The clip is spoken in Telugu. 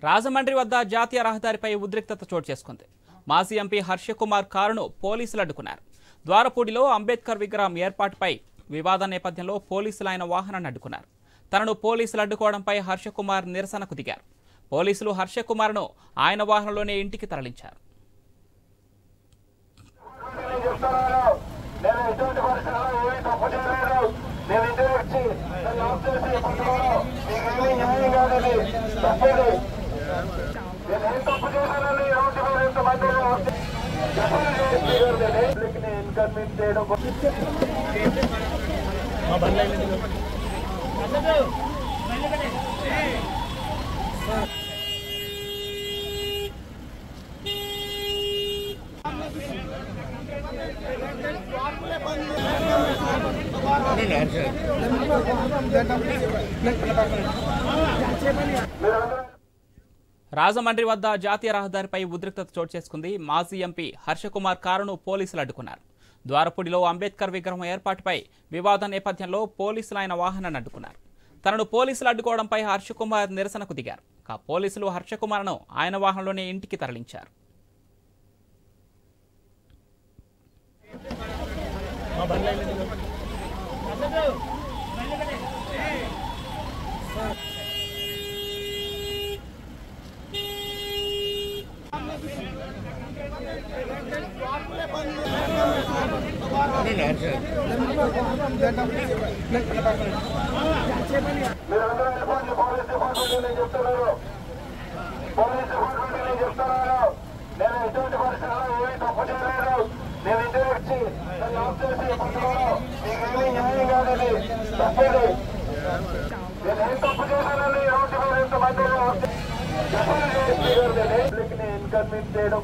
రాజమండ్రి వద్ద జాతీయ రహదారిపై ఉద్రిక్తత చోటు చేసుకుంది. మాజీ ఎంపీ హర్షకుమార్ కారును పోలీసులు అడ్డుకున్నారు. ద్వారపూడిలో అంబేద్కర్ విగ్రహం ఏర్పాటుపై వివాద నేపథ్యంలో పోలీసులు ఆయన వాహనాన్ని అడ్డుకున్నారు. తనను పోలీసులు అడ్డుకోవడంపై హర్షకుమార్ నిరసనకు దిగారు. పోలీసులు హర్షకుమార్ను ఆయన వాహనంలోనే ఇంటికి తరలించారు. రాజమండ్రి వద్ద జాతీయ రహదారిపై ఉద్రిక్తత చోటు చేసుకుంది. మాజీ ఎంపీ హర్షకుమార్ కారును పోలీసులు అడ్డుకున్నారు. ద్వారపూడిలో అంబేద్కర్ విగ్రహం ఏర్పాటుపై వివాద నేపథ్యంలో పోలీసులు ఆయన వాహనాన్ని అడ్డుకున్నారు. తనను పోలీసులు అడ్డుకోవడంపై హర్షకుమార్ నిరసనకు దిగారు. పోలీసులు హర్షకుమార్ను ఆయన వాహనంలోనే ఇంటికి తరలించారు. చేయడం